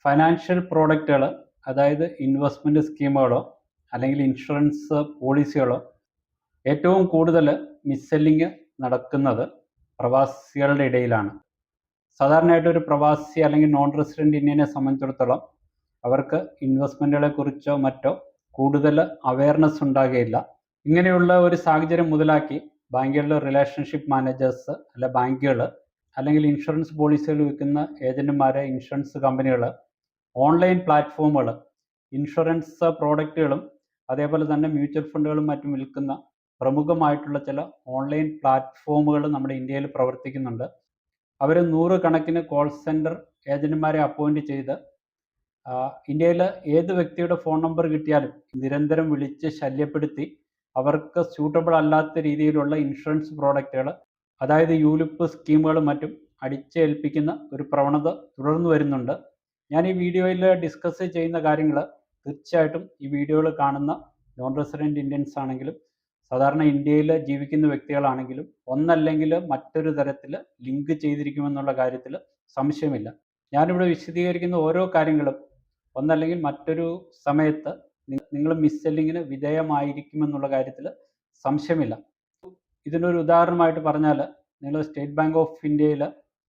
Financial പ്രോഡക്റ്റുകൾ, അതായത് investment സ്കീമുകളോ അല്ലെങ്കിൽ ഇൻഷുറൻസ് പോളിസികളോ ഏറ്റവും കൂടുതൽ മിസ്സെല്ലിങ് നടക്കുന്നത് പ്രവാസികളുടെ ഇടയിലാണ്. സാധാരണയായിട്ട് ഒരു പ്രവാസി അല്ലെങ്കിൽ നോൺ റെസിഡൻറ്റ് ഇന്ത്യനെ സംബന്ധിച്ചിടത്തോളം അവർക്ക് ഇൻവെസ്റ്റ്മെൻറ്റുകളെ കുറിച്ചോ മറ്റോ കൂടുതൽ അവയർനെസ് ഉണ്ടാകുകയില്ല. ഇങ്ങനെയുള്ള ഒരു സാഹചര്യം മുതലാക്കി ബാങ്കുകളിലെ റിലേഷൻഷിപ്പ് മാനേജേഴ്സ് അല്ല ബാങ്കുകൾ അല്ലെങ്കിൽ ഇൻഷുറൻസ് പോളിസികൾ വിൽക്കുന്ന ഏജൻറ്റുമാർ, ഇൻഷുറൻസ് കമ്പനികൾ, ഓൺലൈൻ പ്ലാറ്റ്ഫോമുകൾ ഇൻഷുറൻസ് പ്രോഡക്റ്റുകളും അതേപോലെ തന്നെ മ്യൂച്വൽ ഫണ്ടുകളും മറ്റും വിൽക്കുന്ന പ്രമുഖമായിട്ടുള്ള ചില ഓൺലൈൻ പ്ലാറ്റ്ഫോമുകൾ നമ്മുടെ ഇന്ത്യയിൽ പ്രവർത്തിക്കുന്നുണ്ട്. അവർ 100 കണക്കിന് കോൾ സെൻറ്റർ ഏജൻറ്റുമാരെ അപ്പോയിൻറ്റ് ചെയ്ത് ഇന്ത്യയിൽ ഏത് വ്യക്തിയുടെ ഫോൺ നമ്പർ കിട്ടിയാലും നിരന്തരം വിളിച്ച് ശല്യപ്പെടുത്തി അവർക്ക് സ്യൂട്ടബിൾ അല്ലാത്ത രീതിയിലുള്ള ഇൻഷുറൻസ് പ്രോഡക്റ്റുകൾ, അതായത് യൂലിപ്പ് സ്കീമുകളും മറ്റും അടിച്ചേൽപ്പിക്കുന്ന ഒരു പ്രവണത തുടർന്നു വരുന്നുണ്ട്. ഞാൻ ഈ വീഡിയോയിൽ ഡിസ്കസ് ചെയ്യുന്ന കാര്യങ്ങൾ തീർച്ചയായിട്ടും ഈ വീഡിയോയിൽ കാണുന്ന നോൺ റെസിഡൻറ്റ് ഇന്ത്യൻസ് ആണെങ്കിലും സാധാരണ ഇന്ത്യയിൽ ജീവിക്കുന്ന വ്യക്തികളാണെങ്കിലും ഒന്നല്ലെങ്കിൽ മറ്റൊരു തരത്തിൽ ലിങ്ക് ചെയ്തിരിക്കുമെന്നുള്ള കാര്യത്തിൽ സംശയമില്ല. ഞാനിവിടെ വിശദീകരിക്കുന്ന ഓരോ കാര്യങ്ങളും ഒന്നല്ലെങ്കിൽ മറ്റൊരു സമയത്ത് നിങ്ങൾ മിസ്സെല്ലിങ്ങിന് വിധേയമായിരിക്കുമെന്നുള്ള കാര്യത്തിൽ സംശയമില്ല. ഇതിനൊരു ഉദാഹരണമായിട്ട് പറഞ്ഞാൽ, നിങ്ങൾ സ്റ്റേറ്റ് ബാങ്ക് ഓഫ് ഇന്ത്യയിൽ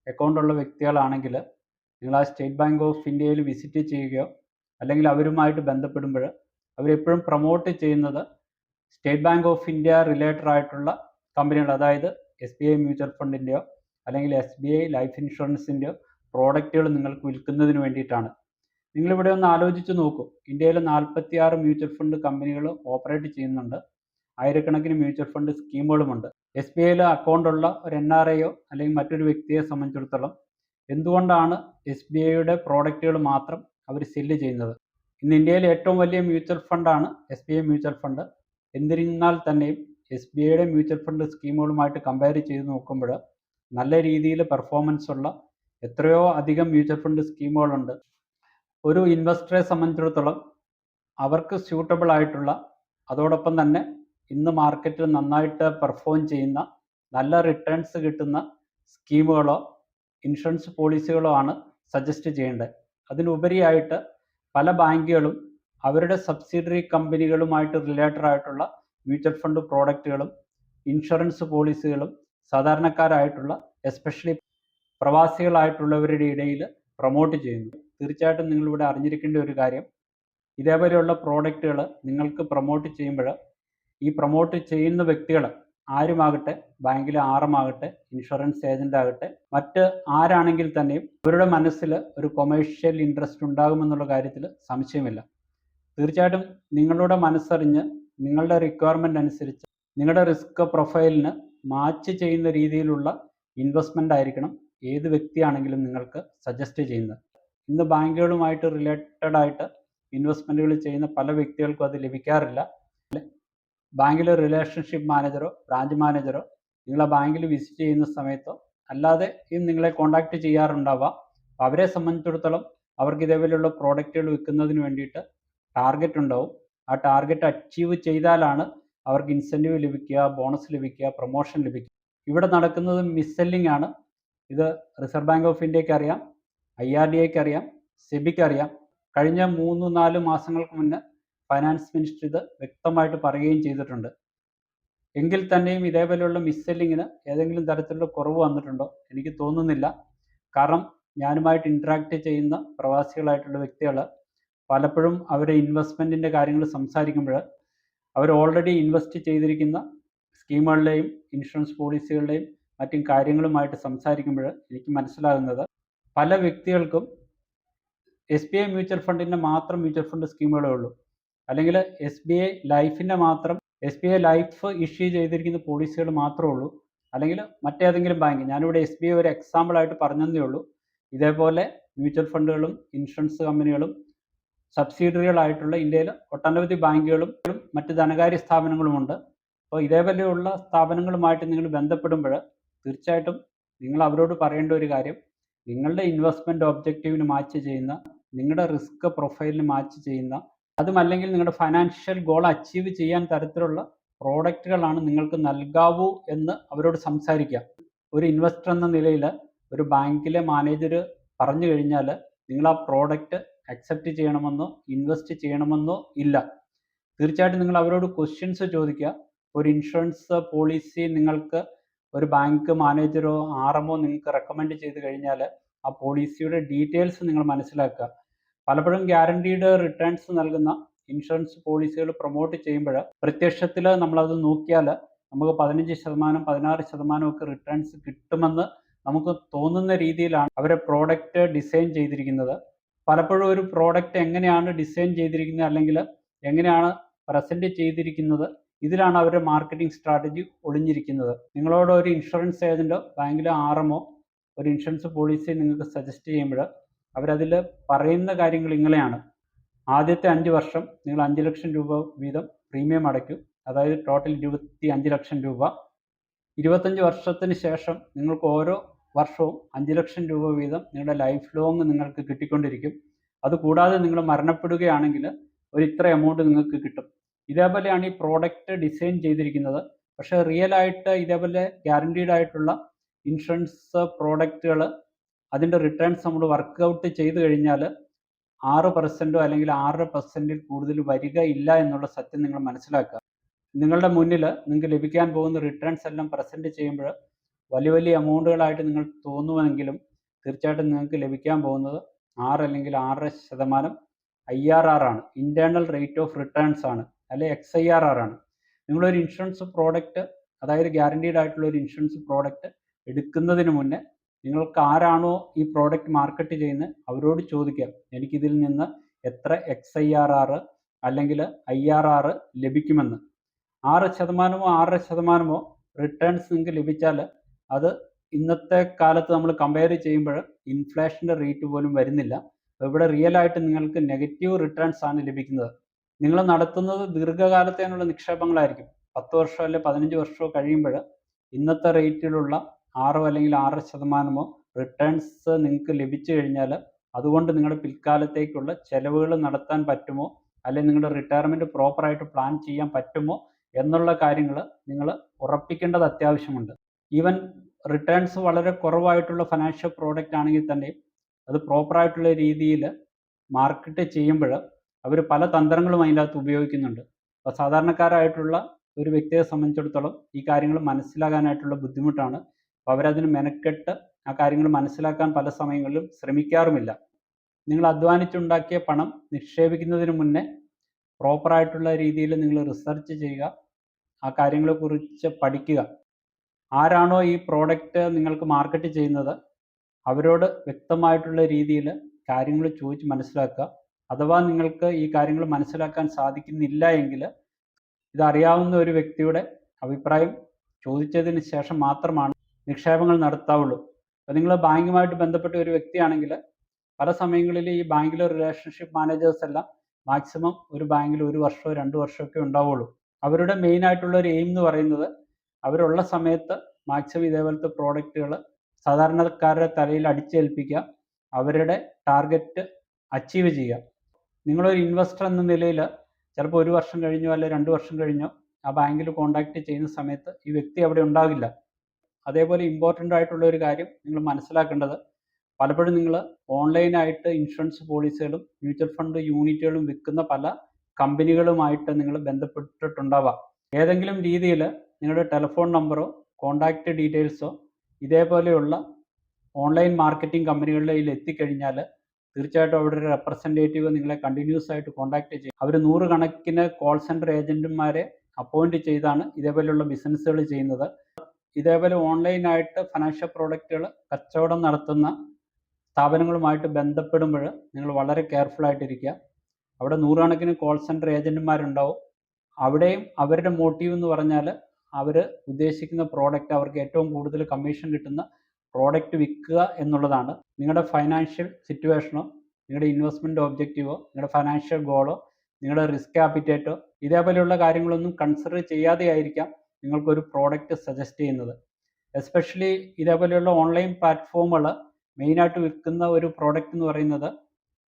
അക്കൗണ്ടുള്ള വ്യക്തികളാണെങ്കിൽ നിങ്ങൾ ആ സ്റ്റേറ്റ് ബാങ്ക് ഓഫ് ഇന്ത്യയിൽ വിസിറ്റ് ചെയ്യുകയോ അല്ലെങ്കിൽ അവരുമായിട്ട് ബന്ധപ്പെടുമ്പോൾ അവരെപ്പോഴും പ്രൊമോട്ട് ചെയ്യുന്നത് state bank of India related ആയിട്ടുള്ള കമ്പനികൾ, അതായത് SBI മ്യൂച്വൽ ഫണ്ടിൻ്റെയോ അല്ലെങ്കിൽ SBI ലൈഫ് ഇൻഷുറൻസിൻ്റെയോ പ്രോഡക്റ്റുകൾ നിങ്ങൾക്ക് വിൽക്കുന്നതിന് വേണ്ടിയിട്ടാണ്. നിങ്ങളിവിടെ ഒന്ന് ആലോചിച്ച് നോക്കൂ. ഇന്ത്യയിൽ 46 മ്യൂച്വൽ ഫണ്ട് കമ്പനികൾ ഓപ്പറേറ്റ് ചെയ്യുന്നുണ്ട്. ആയിരക്കണക്കിന് മ്യൂച്വൽ ഫണ്ട് സ്കീമുകളുമുണ്ട്. SBIയിൽ അക്കൗണ്ടുള്ള ഒരു NRIയോ അല്ലെങ്കിൽ മറ്റൊരു വ്യക്തിയെ സംബന്ധിച്ചിടത്തോളം എന്തുകൊണ്ടാണ് SBIയുടെ പ്രോഡക്റ്റുകൾ മാത്രം അവർ സെല്ല് ചെയ്യുന്നത്? ഇന്ന് ഇന്ത്യയിലെ ഏറ്റവും വലിയ മ്യൂച്വൽ ഫണ്ടാണ് SBI മ്യൂച്വൽ ഫണ്ട്. എന്നിരുന്നാൽ തന്നെയും SBIയുടെ മ്യൂച്വൽ ഫണ്ട് സ്കീമുകളുമായിട്ട് കമ്പയർ ചെയ്ത് നോക്കുമ്പോൾ നല്ല രീതിയിൽ പെർഫോമൻസ് ഉള്ള എത്രയോ അധികം മ്യൂച്വൽ ഫണ്ട് സ്കീമുകളുണ്ട്. ഒരു ഇൻവെസ്റ്ററെ സംബന്ധിച്ചിടത്തോളം അവർക്ക് സ്യൂട്ടബിൾ ആയിട്ടുള്ള, അതോടൊപ്പം തന്നെ ഇന്ന് മാർക്കറ്റിൽ നന്നായിട്ട് പെർഫോം ചെയ്യുന്ന നല്ല റിട്ടേൺസ് കിട്ടുന്ന സ്കീമുകളോ ഇൻഷുറൻസ് പോളിസികളോ ആണ് സജസ്റ്റ് ചെയ്യേണ്ടത്. അതിനുപരിയായിട്ട് പല ബാങ്കുകളും അവരുടെ സബ്സിഡറി കമ്പനികളുമായിട്ട് റിലേറ്റഡ് ആയിട്ടുള്ള മ്യൂച്വൽ ഫണ്ട് പ്രോഡക്റ്റുകളും ഇൻഷുറൻസ് പോളിസികളും സാധാരണക്കാരായിട്ടുള്ള എസ്പെഷ്യലി പ്രവാസികളായിട്ടുള്ളവരുടെ ഇടയിൽ പ്രൊമോട്ട് ചെയ്യുന്നു. തീർച്ചയായിട്ടും നിങ്ങളിവിടെ അറിഞ്ഞിരിക്കേണ്ട ഒരു കാര്യം, ഇതേപോലെയുള്ള പ്രോഡക്റ്റുകൾ നിങ്ങൾക്ക് പ്രൊമോട്ട് ചെയ്യുമ്പോൾ ഈ പ്രൊമോട്ട് ചെയ്യുന്ന വ്യക്തികൾ ആരുമാകട്ടെ, ബാങ്കിലെ ആറുമാകട്ടെ, ഇൻഷുറൻസ് ഏജൻ്റ് ആകട്ടെ, മറ്റ് ആരാണെങ്കിൽ തന്നെയും അവരുടെ മനസ്സിൽ ഒരു കൊമേഴ്ഷ്യൽ ഇൻട്രസ്റ്റ് ഉണ്ടാകുമെന്നുള്ള കാര്യത്തിൽ സംശയമില്ല. തീർച്ചയായിട്ടും നിങ്ങളുടെ മനസ്സറിഞ്ഞ് നിങ്ങളുടെ റിക്വയർമെൻ്റ് അനുസരിച്ച് നിങ്ങളുടെ റിസ്ക് പ്രൊഫൈലിന് മാച്ച് ചെയ്യുന്ന രീതിയിലുള്ള ഇൻവെസ്റ്റ്മെൻ്റ് ആയിരിക്കണം ഏത് വ്യക്തിയാണെങ്കിലും നിങ്ങൾക്ക് സജസ്റ്റ് ചെയ്യുന്നത്. ഇന്ന് ബാങ്കുകളുമായിട്ട് റിലേറ്റഡ് ആയിട്ട് ഇൻവെസ്റ്റ്മെൻറ്റുകൾ ചെയ്യുന്ന പല വ്യക്തികൾക്കും അത് ലഭിക്കാറില്ല. ബാങ്കിലെ റിലേഷൻഷിപ്പ് മാനേജറോ ബ്രാഞ്ച് മാനേജറോ നിങ്ങളെ ബാങ്കിൽ വിസിറ്റ് ചെയ്യുന്ന സമയത്തോ അല്ലാതെ നിങ്ങളെ കോൺടാക്റ്റ് ചെയ്യാറുണ്ടാവാം. അവരെ സംബന്ധിച്ചിടത്തോളം അവർക്ക് ഇതേപോലെയുള്ള പ്രോഡക്റ്റുകൾ വിൽക്കുന്നതിന് വേണ്ടിയിട്ട് ടാർഗറ്റ് ഉണ്ടാവും. ആ ടാർഗറ്റ് അച്ചീവ് ചെയ്താലാണ് അവർക്ക് ഇൻസെൻറ്റീവ് ലഭിക്കുക, ബോണസ് ലഭിക്കുക, പ്രൊമോഷൻ ലഭിക്കുക. ഇവിടെ നടക്കുന്നത് മിസ്സെല്ലിംഗ് ആണ്. ഇത് റിസർവ് ബാങ്ക് ഓഫ് ഇന്ത്യക്ക് അറിയാം, IRDAയ്ക്ക് അറിയാം, സെബിക്ക് അറിയാം. കഴിഞ്ഞ 3-4 മാസങ്ങൾക്ക് മുന്നേ ഫൈനാൻസ് മിനിസ്റ്റർ ഇത് വ്യക്തമായിട്ട് പറയുകയും ചെയ്തിട്ടുണ്ട്. എങ്കിൽ തന്നെയും ഇതേപോലെയുള്ള മിസ്സെല്ലിങ്ങിന് ഏതെങ്കിലും തരത്തിലുള്ള കുറവ് വന്നിട്ടുണ്ടോ? എനിക്ക് തോന്നുന്നില്ല. കാരണം ഞാനുമായിട്ട് ഇൻട്രാക്ട് ചെയ്യുന്ന പ്രവാസികളായിട്ടുള്ള വ്യക്തികൾ പലപ്പോഴും അവരുടെ ഇൻവെസ്റ്റ്മെൻറ്റിൻ്റെ കാര്യങ്ങൾ സംസാരിക്കുമ്പോൾ അവർ ഓൾറെഡി ഇൻവെസ്റ്റ് ചെയ്തിരിക്കുന്ന സ്കീമുകളുടെയും ഇൻഷുറൻസ് പോളിസികളുടെയും മറ്റും കാര്യങ്ങളുമായിട്ട് സംസാരിക്കുമ്പോൾ എനിക്ക് മനസ്സിലാകുന്നത് പല വ്യക്തികൾക്കും SBI മ്യൂച്വൽ ഫണ്ടിൻ്റെ മാത്രം മ്യൂച്വൽ ഫണ്ട് സ്കീമുകളേ ഉള്ളൂ, അല്ലെങ്കിൽ SBI ലൈഫിൻ്റെ മാത്രം SBI ലൈഫ് ഇഷ്യൂ ചെയ്തിരിക്കുന്ന പോളിസികൾ മാത്രമേ ഉള്ളൂ, അല്ലെങ്കിൽ മറ്റേതെങ്കിലും ബാങ്ക്, ഞാനിവിടെ SBI ഒരു എക്സാമ്പിളായിട്ട് പറഞ്ഞതേ ഉള്ളൂ. ഇതേപോലെ മ്യൂച്വൽ ഫണ്ടുകളും ഇൻഷുറൻസ് കമ്പനികളും സബ്സിഡിയറികളായിട്ടുള്ള ഇന്ത്യയിൽ ഒട്ടനവധി ബാങ്കുകളും മറ്റ് ധനകാര്യ സ്ഥാപനങ്ങളുമുണ്ട്. അപ്പോൾ ഇതേപോലെയുള്ള സ്ഥാപനങ്ങളുമായിട്ട് നിങ്ങൾ ബന്ധപ്പെടുമ്പോൾ തീർച്ചയായിട്ടും നിങ്ങൾ അവരോട് പറയേണ്ട ഒരു കാര്യം, നിങ്ങളുടെ ഇൻവെസ്റ്റ്മെൻറ്റ് ഒബ്ജക്റ്റീവിന് മാച്ച് ചെയ്യുന്ന, നിങ്ങളുടെ റിസ്ക് പ്രൊഫൈലിന് മാച്ച് ചെയ്യുന്ന, അതുമല്ലെങ്കിൽ നിങ്ങളുടെ ഫൈനാൻഷ്യൽ ഗോൾ അച്ചീവ് ചെയ്യാൻ തരത്തിലുള്ള പ്രോഡക്റ്റുകളാണ് നിങ്ങൾക്ക് നൽകാവൂ എന്ന് അവരോട് സംസാരിക്കുക. ഒരു ഇൻവെസ്റ്റർ എന്ന നിലയിൽ ഒരു ബാങ്കിലെ മാനേജർ പറഞ്ഞു കഴിഞ്ഞാൽ നിങ്ങൾ ആ പ്രോഡക്റ്റ് അക്സെപ്റ്റ് ചെയ്യണമെന്നോ ഇൻവെസ്റ്റ് ചെയ്യണമെന്നോ ഇല്ല. തീർച്ചയായിട്ടും നിങ്ങൾ അവരോട് ക്വസ്റ്റ്യൻസ് ചോദിക്കുക. ഒരു ഇൻഷുറൻസ് പോളിസി നിങ്ങൾക്ക് ഒരു ബാങ്ക് മാനേജറോ ആർഎമ്മോ നിങ്ങൾക്ക് റെക്കമെൻഡ് ചെയ്ത് കഴിഞ്ഞാൽ ആ പോളിസിയുടെ ഡീറ്റെയിൽസ് നിങ്ങൾ മനസ്സിലാക്കുക. പലപ്പോഴും ഗ്യാരണ്ടീഡ് റിട്ടേൺസ് നൽകുന്ന ഇൻഷുറൻസ് പോളിസികൾ പ്രൊമോട്ട് ചെയ്യുമ്പോൾ പ്രത്യക്ഷത്തിൽ നമ്മളത് നോക്കിയാൽ നമുക്ക് 15%, 16% ഒക്കെ റിട്ടേൺസ് കിട്ടുമെന്ന് നമുക്ക് തോന്നുന്ന രീതിയിലാണ് അവരെ പ്രോഡക്റ്റ് ഡിസൈൻ ചെയ്തിരിക്കുന്നത്. പലപ്പോഴും ഒരു പ്രോഡക്റ്റ് എങ്ങനെയാണ് ഡിസൈൻ ചെയ്തിരിക്കുന്നത് അല്ലെങ്കിൽ എങ്ങനെയാണ് പ്രസൻറ്റ് ചെയ്തിരിക്കുന്നത്, ഇതിലാണ് അവരുടെ മാർക്കറ്റിംഗ് സ്ട്രാറ്റജി ഒളിഞ്ഞിരിക്കുന്നത്. നിങ്ങളോട് ഒരു ഇൻഷുറൻസ് ഏജൻറ്റോ ബാങ്കിലെ ആർഎമ്മോ ഒരു ഇൻഷുറൻസ് പോളിസി നിങ്ങൾക്ക് സജസ്റ്റ് ചെയ്യുമ്പോൾ അവരതിൽ പറയുന്ന കാര്യങ്ങൾ ഇങ്ങനെയാണ്. ആദ്യത്തെ 5 വർഷം നിങ്ങൾ 5 ലക്ഷം രൂപ വീതം പ്രീമിയം അടയ്ക്കും, അതായത് ടോട്ടൽ 25 ലക്ഷം രൂപ. 25 വർഷത്തിന് ശേഷം നിങ്ങൾക്ക് ഓരോ വർഷവും 5 ലക്ഷം രൂപ വീതം നിങ്ങളുടെ ലൈഫ് ലോങ് നിങ്ങൾക്ക് കിട്ടിക്കൊണ്ടിരിക്കും. അതുകൂടാതെ നിങ്ങൾ മരണപ്പെടുകയാണെങ്കിൽ ഒരു ഇത്ര എമൗണ്ട് നിങ്ങൾക്ക് കിട്ടും. ഇതേപോലെയാണ് ഈ പ്രോഡക്റ്റ് ഡിസൈൻ ചെയ്തിരിക്കുന്നത്. പക്ഷേ റിയൽ ആയിട്ട് ഇതേപോലെ ഗ്യാരണ്ടീഡ് ആയിട്ടുള്ള ഇൻഷുറൻസ് പ്രോഡക്റ്റുകൾ അതിൻ്റെ റിട്ടേൺസ് നമ്മൾ വർക്കൗട്ട് ചെയ്ത് കഴിഞ്ഞാൽ 6% അല്ലെങ്കിൽ 6% കൂടുതൽ വരികയില്ല എന്നുള്ള സത്യം നിങ്ങൾ മനസ്സിലാക്കുക. നിങ്ങളുടെ മുന്നിൽ നിങ്ങൾക്ക് ലഭിക്കാൻ പോകുന്ന റിട്ടേൺസ് എല്ലാം പ്രസൻറ്റ് ചെയ്യുമ്പോൾ വലിയ വലിയ എമൗണ്ടുകളായിട്ട് നിങ്ങൾ തോന്നുമെങ്കിലും തീർച്ചയായിട്ടും നിങ്ങൾക്ക് ലഭിക്കാൻ പോകുന്നത് 6 അല്ലെങ്കിൽ 6.5% IRR ആണ്, ഇൻറ്റേർണൽ റേറ്റ് ഓഫ് റിട്ടേൺസ് ആണ്, അല്ലെങ്കിൽ XIRR ആണ്. നിങ്ങളൊരു ഇൻഷുറൻസ് പ്രോഡക്റ്റ്, അതായത് ഗ്യാരണ്ടീഡ് ആയിട്ടുള്ള ഒരു ഇൻഷുറൻസ് പ്രോഡക്റ്റ് എടുക്കുന്നതിന് മുന്നേ നിങ്ങൾക്ക് ആരാണോ ഈ പ്രോഡക്റ്റ് മാർക്കറ്റ് ചെയ്യുന്നത് അവരോട് ചോദിക്കുക, എനിക്കിതിൽ നിന്ന് എത്ര XIRR അല്ലെങ്കിൽ IRR ലഭിക്കുമെന്ന്. 6%, 6.5% റിട്ടേൺസ് നിങ്ങൾക്ക് ലഭിച്ചാൽ അത് ഇന്നത്തെ കാലത്ത് നമ്മൾ കമ്പയർ ചെയ്യുമ്പോൾ ഇൻഫ്ലേഷൻ്റെ റേറ്റ് പോലും വരുന്നില്ല. ഇവിടെ റിയൽ ആയിട്ട് നിങ്ങൾക്ക് നെഗറ്റീവ് റിട്ടേൺസ് ആണ് ലഭിക്കുന്നത്. നിങ്ങൾ നടത്തുന്നത് ദീർഘകാലത്തേനുള്ള നിക്ഷേപങ്ങളായിരിക്കും. 10 വർഷമോ അല്ലെങ്കിൽ 15 വർഷമോ കഴിയുമ്പോൾ ഇന്നത്തെ റേറ്റിലുള്ള 6 അല്ലെങ്കിൽ 6% റിട്ടേൺസ് നിങ്ങൾക്ക് ലഭിച്ചു കഴിഞ്ഞാൽ അതുകൊണ്ട് നിങ്ങളുടെ പിൽക്കാലത്തേക്കുള്ള ചെലവുകൾ നടത്താൻ പറ്റുമോ, അല്ലെങ്കിൽ നിങ്ങളുടെ റിട്ടയർമെൻറ്റ് പ്രോപ്പറായിട്ട് പ്ലാൻ ചെയ്യാൻ പറ്റുമോ എന്നുള്ള കാര്യങ്ങൾ നിങ്ങൾ ഉറപ്പിക്കേണ്ടത് അത്യാവശ്യമുണ്ട്. ഈവൻ റിട്ടേൺസ് വളരെ കുറവായിട്ടുള്ള ഫിനാൻഷ്യൽ പ്രോഡക്റ്റ് ആണെങ്കിൽ തന്നെ അത് പ്രോപ്പറായിട്ടുള്ള രീതിയിൽ മാർക്കറ്റ് ചെയ്യുമ്പോൾ അവർ പല തന്ത്രങ്ങളും അതിനകത്ത് ഉപയോഗിക്കുന്നുണ്ട്. അപ്പോൾ സാധാരണക്കാരായിട്ടുള്ള ഒരു വ്യക്തിയെ സംബന്ധിച്ചിടത്തോളം ഈ കാര്യങ്ങൾ മനസ്സിലാകാനായിട്ടുള്ള ബുദ്ധിമുട്ടാണ്. അപ്പോൾ അവരതിന് മെനക്കെട്ട് ആ കാര്യങ്ങൾ മനസ്സിലാക്കാൻ പല സമയങ്ങളിലും ശ്രമിക്കാറുമില്ല. നിങ്ങൾ അധ്വാനിച്ചുണ്ടാക്കിയ പണം നിക്ഷേപിക്കുന്നതിന് മുന്നേ പ്രോപ്പറായിട്ടുള്ള രീതിയിൽ നിങ്ങൾ റിസർച്ച് ചെയ്യുക, ആ കാര്യങ്ങളെക്കുറിച്ച് പഠിക്കുക. ആരാണോ ഈ പ്രോഡക്റ്റ് നിങ്ങൾക്ക് മാർക്കറ്റ് ചെയ്യുന്നത് അവരോട് വ്യക്തമായിട്ടുള്ള രീതിയിൽ കാര്യങ്ങൾ ചോദിച്ച് മനസ്സിലാക്കുക. അഥവാ നിങ്ങൾക്ക് ഈ കാര്യങ്ങൾ മനസ്സിലാക്കാൻ സാധിക്കുന്നില്ല എങ്കിൽ ഇതറിയാവുന്ന ഒരു വ്യക്തിയുടെ അഭിപ്രായം ചോദിച്ചതിന് ശേഷം മാത്രമാണ് നിക്ഷേപങ്ങൾ നടത്താവുള്ളൂ. അപ്പോൾ നിങ്ങൾ ബാങ്കുമായിട്ട് ബന്ധപ്പെട്ട ഒരു വ്യക്തിയാണെങ്കിൽ പല സമയങ്ങളിൽ ഈ ബാങ്കിലെ റിലേഷൻഷിപ്പ് മാനേജേഴ്സ് എല്ലാം മാക്സിമം ഒരു ബാങ്കിൽ 1 വർഷമോ 2 വർഷമൊക്കെ ഉണ്ടാവുള്ളൂ. അവരുടെ മെയിൻ ആയിട്ടുള്ള ഒരു എയിം എന്ന് പറയുന്നത് അവരുള്ള സമയത്ത് മാക്സിമം ഇതേപോലത്തെ പ്രോഡക്റ്റുകൾ സാധാരണക്കാരുടെ തലയിൽ അടിച്ചേൽപ്പിക്കുക, അവരുടെ ടാർഗറ്റ് അച്ചീവ് ചെയ്യുക. നിങ്ങളൊരു ഇൻവെസ്റ്റർ എന്ന നിലയിൽ ചിലപ്പോൾ 1 വർഷം കഴിഞ്ഞോ അല്ലെങ്കിൽ 2 വർഷം കഴിഞ്ഞോ ആ ബാങ്കിൽ കോൺടാക്റ്റ് ചെയ്യുന്ന സമയത്ത് ഈ വ്യക്തി അവിടെ ഉണ്ടാകില്ല. അതേപോലെ ഇമ്പോർട്ടൻ്റ് ആയിട്ടുള്ള ഒരു കാര്യം നിങ്ങൾ മനസ്സിലാക്കേണ്ടത്, പലപ്പോഴും നിങ്ങൾ ഓൺലൈനായിട്ട് ഇൻഷുറൻസ് പോളിസികളും മ്യൂച്വൽ ഫണ്ട് യൂണിറ്റുകളും വിൽക്കുന്ന പല കമ്പനികളുമായിട്ട് നിങ്ങൾ ബന്ധപ്പെട്ടിട്ടുണ്ടാവാം. ഏതെങ്കിലും രീതിയിൽ നിങ്ങളുടെ ടെലിഫോൺ നമ്പറോ കോൺടാക്റ്റ് ഡീറ്റെയിൽസോ ഇതേപോലെയുള്ള ഓൺലൈൻ മാർക്കറ്റിംഗ് കമ്പനികളുടെ കയ്യിൽ എത്തിക്കഴിഞ്ഞാൽ തീർച്ചയായിട്ടും അവിടെ ഒരു റെപ്രസെൻറ്റേറ്റീവ് നിങ്ങളെ കണ്ടിന്യൂസ് ആയിട്ട് കോൺടാക്റ്റ് ചെയ്യും. അവർ 100 കണക്കിന് കോൾ സെൻറ്റർ ഏജൻറ്റുമാരെ അപ്പോയിൻറ്റ് ചെയ്താണ് ഇതേപോലെയുള്ള ബിസിനസ്സുകൾ ചെയ്യുന്നത്. ഇതേപോലെ ഓൺലൈനായിട്ട് ഫിനാൻഷ്യൽ പ്രോഡക്റ്റുകൾ കച്ചവടം നടത്തുന്ന സ്ഥാപനങ്ങളുമായിട്ട് ബന്ധപ്പെടുമ്പോൾ നിങ്ങൾ വളരെ കെയർഫുൾ ആയിട്ടിരിക്കുക. അവിടെ 100 കണക്കിന് കോൾ സെൻറ്റർ ഏജൻറ്റുമാരുണ്ടാവും. അവിടെയും അവരുടെ മോട്ടീവ് എന്ന് പറഞ്ഞാൽ അവർ ഉദ്ദേശിക്കുന്ന പ്രോഡക്റ്റ്, അവർക്ക് ഏറ്റവും കൂടുതൽ കമ്മീഷൻ കിട്ടുന്ന പ്രോഡക്റ്റ് വിൽക്കുക എന്നുള്ളതാണ്. നിങ്ങളുടെ ഫൈനാൻഷ്യൽ സിറ്റുവേഷനോ നിങ്ങളുടെ ഇൻവെസ്റ്റ്മെൻറ്റ് ഒബ്ജക്റ്റീവോ നിങ്ങളുടെ ഫൈനാൻഷ്യൽ ഗോളോ നിങ്ങളുടെ റിസ്ക് ആപ്പിറ്റേറ്റോ ഇതേപോലെയുള്ള കാര്യങ്ങളൊന്നും കൺസിഡർ ചെയ്യാതെ ആയിരിക്കാം നിങ്ങൾക്കൊരു പ്രോഡക്റ്റ് സജസ്റ്റ് ചെയ്യുന്നത്. എസ്പെഷ്യലി ഇതേപോലെയുള്ള ഓൺലൈൻ പ്ലാറ്റ്ഫോമുകൾ മെയിനായിട്ട് വിൽക്കുന്ന ഒരു പ്രോഡക്റ്റ് എന്ന് പറയുന്നത്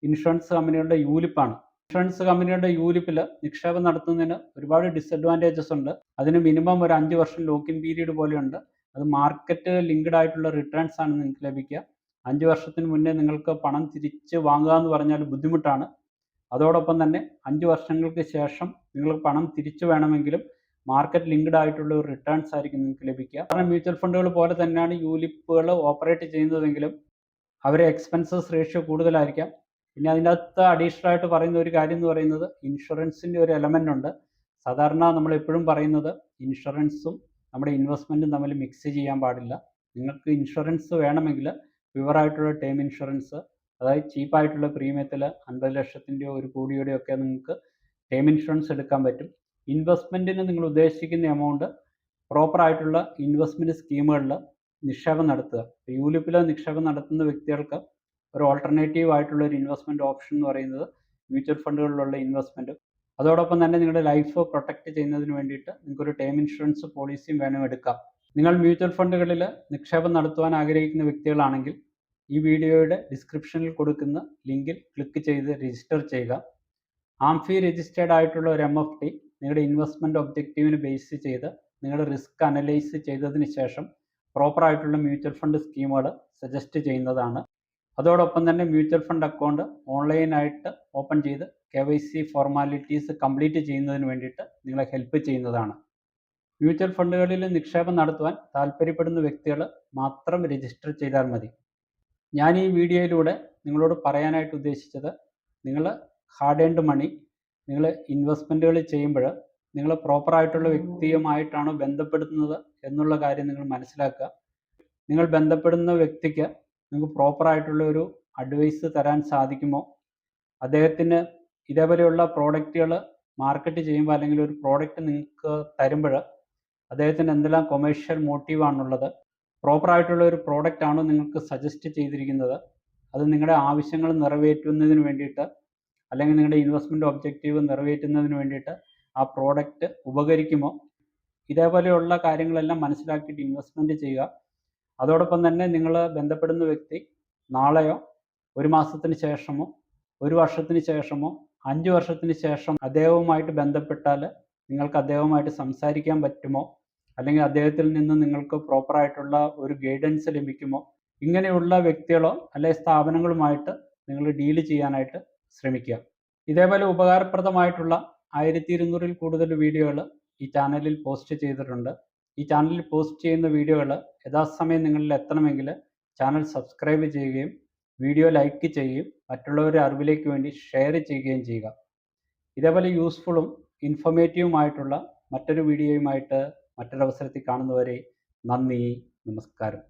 ഇൻഷുറൻസ് കമ്പനികളുടെ യൂലിപ്പാണ്. ഇൻഷുറൻസ് കമ്പനികളുടെ യൂലിപ്പിൽ നിക്ഷേപം നടത്തുന്നതിന് ഒരുപാട് ഡിസഡ്വാൻറ്റേജസ് ഉണ്ട്. അതിന് മിനിമം ഒരു 5 വർഷം ലോക്കിൻ പീരീഡ് പോലെയുണ്ട്. അത് മാർക്കറ്റ് ലിങ്ക്ഡ് ആയിട്ടുള്ള റിട്ടേൺസ് ആണ് നിങ്ങൾക്ക് ലഭിക്കുക. 5 വർഷത്തിന് മുന്നേ നിങ്ങൾക്ക് പണം തിരിച്ച് വാങ്ങുക എന്ന് പറഞ്ഞാൽ ബുദ്ധിമുട്ടാണ്. അതോടൊപ്പം തന്നെ 5 വർഷങ്ങൾക്ക് ശേഷം നിങ്ങൾക്ക് പണം തിരിച്ചു വേണമെങ്കിലും മാർക്കറ്റ് ലിങ്ക്ഡ് ആയിട്ടുള്ള ഒരു റിട്ടേൺസ് ആയിരിക്കും നിങ്ങൾക്ക് ലഭിക്കുക. കാരണം മ്യൂച്വൽ ഫണ്ടുകൾ പോലെ തന്നെയാണ് യുലിപ്പുകൾ ഓപ്പറേറ്റ് ചെയ്യുന്നതെങ്കിലും അവരെ എക്സ്പെൻസസ് റേഷ്യോ കൂടുതലായിരിക്കാം. പിന്നെ അതിൻ്റെ അകത്ത് അഡീഷണൽ ആയിട്ട് പറയുന്ന ഒരു കാര്യം എന്ന് പറയുന്നത് ഇൻഷുറൻസിൻ്റെ ഒരു എലമെൻ്റ് ഉണ്ട്. സാധാരണ നമ്മൾ എപ്പോഴും പറയുന്നത് ഇൻഷുറൻസും നമ്മുടെ ഇൻവെസ്റ്റ്മെൻറ്റും തമ്മിൽ മിക്സ് ചെയ്യാൻ പാടില്ല. നിങ്ങൾക്ക് ഇൻഷുറൻസ് വേണമെങ്കിൽ പ്യുവറായിട്ടുള്ള ടേം ഇൻഷുറൻസ്, അതായത് ചീപ്പായിട്ടുള്ള പ്രീമിയത്തിൽ 50 ലക്ഷത്തിൻ്റെയോ 1 കോടിയുടെയോ ഒക്കെ നിങ്ങൾക്ക് ടേം ഇൻഷുറൻസ് എടുക്കാൻ പറ്റും. ഇൻവെസ്റ്റ്മെൻറ്റിന് നിങ്ങൾ ഉദ്ദേശിക്കുന്ന എമൗണ്ട് പ്രോപ്പറായിട്ടുള്ള ഇൻവെസ്റ്റ്മെൻറ്റ് സ്കീമുകളിൽ നിക്ഷേപം നടത്തുക. യുലിപ്പിൽ നിക്ഷേപം നടത്തുന്ന വ്യക്തികൾക്ക് ഒരു ഓൾട്ടർനേറ്റീവ് ആയിട്ടുള്ള ഒരു ഇൻവെസ്റ്റ്മെൻറ്റ് ഓപ്ഷൻ എന്ന് പറയുന്നത് മ്യൂച്വൽ ഫണ്ടുകളിലുള്ള ഇൻവെസ്റ്റ്മെൻറ്റ്. അതോടൊപ്പം തന്നെ നിങ്ങളുടെ ലൈഫ് പ്രൊട്ടക്റ്റ് ചെയ്യുന്നതിന് വേണ്ടിയിട്ട് നിങ്ങൾക്കൊരു ടേം ഇൻഷുറൻസ് പോളിസിയും വേണം എടുക്കാം. നിങ്ങൾ മ്യൂച്വൽ ഫണ്ടുകളിൽ നിക്ഷേപം നടത്തുവാൻ ആഗ്രഹിക്കുന്ന വ്യക്തികളാണെങ്കിൽ ഈ വീഡിയോയുടെ ഡിസ്ക്രിപ്ഷനിൽ കൊടുക്കുന്ന ലിങ്കിൽ ക്ലിക്ക് ചെയ്ത് രജിസ്റ്റർ ചെയ്യുക. ആംഫി രജിസ്റ്റേർഡ് ആയിട്ടുള്ള ഒരു MFD നിങ്ങളുടെ ഇൻവെസ്റ്റ്മെൻറ്റ് ഒബ്ജക്റ്റീവിന് ബേസ് ചെയ്ത് നിങ്ങളുടെ റിസ്ക് അനലൈസ് ചെയ്തതിന് ശേഷം പ്രോപ്പറായിട്ടുള്ള മ്യൂച്വൽ ഫണ്ട് സ്കീമുകൾ സജസ്റ്റ് ചെയ്യുന്നതാണ്. അതോടൊപ്പം തന്നെ മ്യൂച്വൽ ഫണ്ട് അക്കൗണ്ട് ഓൺലൈനായിട്ട് ഓപ്പൺ ചെയ്ത് KYC ഫോർമാലിറ്റീസ് കംപ്ലീറ്റ് ചെയ്യുന്നതിന് വേണ്ടിയിട്ട് നിങ്ങളെ ഹെൽപ്പ് ചെയ്യുന്നതാണ്. മ്യൂച്വൽ ഫണ്ടുകളിൽ നിക്ഷേപം നടത്തുവാൻ താല്പര്യപ്പെടുന്ന വ്യക്തികൾ മാത്രം രജിസ്റ്റർ ചെയ്താൽ മതി. ഞാൻ ഈ വീഡിയോയിലൂടെ നിങ്ങളോട് പറയാനായിട്ട് ഉദ്ദേശിച്ചത്, നിങ്ങൾ ഹാർഡ് ഏൺഡ് മണി നിങ്ങൾ ഇൻവെസ്റ്റ്മെൻറ്റുകൾ ചെയ്യുമ്പോൾ നിങ്ങൾ പ്രോപ്പറായിട്ടുള്ള വ്യക്തിയുമായിട്ടാണോ ബന്ധപ്പെടുന്നത് എന്നുള്ള കാര്യം നിങ്ങൾ മനസ്സിലാക്കുക. നിങ്ങൾ ബന്ധപ്പെടുന്ന വ്യക്തിക്ക് നിങ്ങൾക്ക് പ്രോപ്പറായിട്ടുള്ള ഒരു അഡ്വൈസ് തരാൻ സാധിക്കുമോ, അദ്ദേഹത്തിന് ഇതേപോലെയുള്ള പ്രോഡക്റ്റുകൾ മാർക്കറ്റ് ചെയ്യുമ്പോൾ അല്ലെങ്കിൽ ഒരു പ്രോഡക്റ്റ് നിങ്ങൾക്ക് തരുമ്പോൾ അദ്ദേഹത്തിന് എന്തെല്ലാം കൊമേഴ്ഷ്യൽ മോട്ടീവാണുള്ളത്, പ്രോപ്പറായിട്ടുള്ള ഒരു പ്രോഡക്റ്റ് ആണോ നിങ്ങൾക്ക് സജസ്റ്റ് ചെയ്തിരിക്കുന്നത്, അത് നിങ്ങളുടെ ആവശ്യങ്ങൾ നിറവേറ്റുന്നതിന് വേണ്ടിയിട്ട് അല്ലെങ്കിൽ നിങ്ങളുടെ ഇൻവെസ്റ്റ്മെൻറ്റ് ഒബ്ജക്റ്റീവ് നിറവേറ്റുന്നതിന് വേണ്ടിയിട്ട് ആ പ്രോഡക്റ്റ് ഉപകരിക്കുമോ, ഇതേപോലെയുള്ള കാര്യങ്ങളെല്ലാം മനസ്സിലാക്കിയിട്ട് ഇൻവെസ്റ്റ്മെൻറ്റ് ചെയ്യുക. അതോടൊപ്പം തന്നെ നിങ്ങൾ ബന്ധപ്പെടുന്ന വ്യക്തി നാളെയോ 1 മാസത്തിന് ശേഷമോ 1 വർഷത്തിന് ശേഷമോ 5 വർഷത്തിന് ശേഷം അദ്ദേഹവുമായിട്ട് ബന്ധപ്പെട്ടാൽ നിങ്ങൾക്ക് അദ്ദേഹവുമായിട്ട് സംസാരിക്കാൻ പറ്റുമോ, അല്ലെങ്കിൽ അദ്ദേഹത്തിൽ നിന്ന് നിങ്ങൾക്ക് പ്രോപ്പറായിട്ടുള്ള ഒരു ഗൈഡൻസ് ലഭിക്കുമോ, ഇങ്ങനെയുള്ള വ്യക്തികളോ അല്ലെങ്കിൽ സ്ഥാപനങ്ങളുമായിട്ട് നിങ്ങൾ ഡീല് ചെയ്യാനായിട്ട് ശ്രമിക്കുക. ഇതേപോലെ ഉപകാരപ്രദമായിട്ടുള്ള 1200-ൽ കൂടുതൽ വീഡിയോകൾ ഈ ചാനലിൽ പോസ്റ്റ് ചെയ്തിട്ടുണ്ട്. ഈ ചാനലിൽ പോസ്റ്റ് ചെയ്യുന്ന വീഡിയോകൾ യഥാസമയം നിങ്ങളിൽ എത്തണമെങ്കിൽ ചാനൽ സബ്സ്ക്രൈബ് ചെയ്യുകയും വീഡിയോ ലൈക്ക് ചെയ്യുകയും മറ്റുള്ളവരുടെ അറിവിലേക്ക് വേണ്ടി ഷെയർ ചെയ്യുകയും ചെയ്യുക. ഇതേപോലെ യൂസ്ഫുള്ളും ഇൻഫോർമേറ്റീവുമായിട്ടുള്ള മറ്റൊരു വീഡിയോയുമായിട്ട് മറ്റൊരവസരത്തിൽ കാണുന്നവരെ നന്ദി, നമസ്കാരം.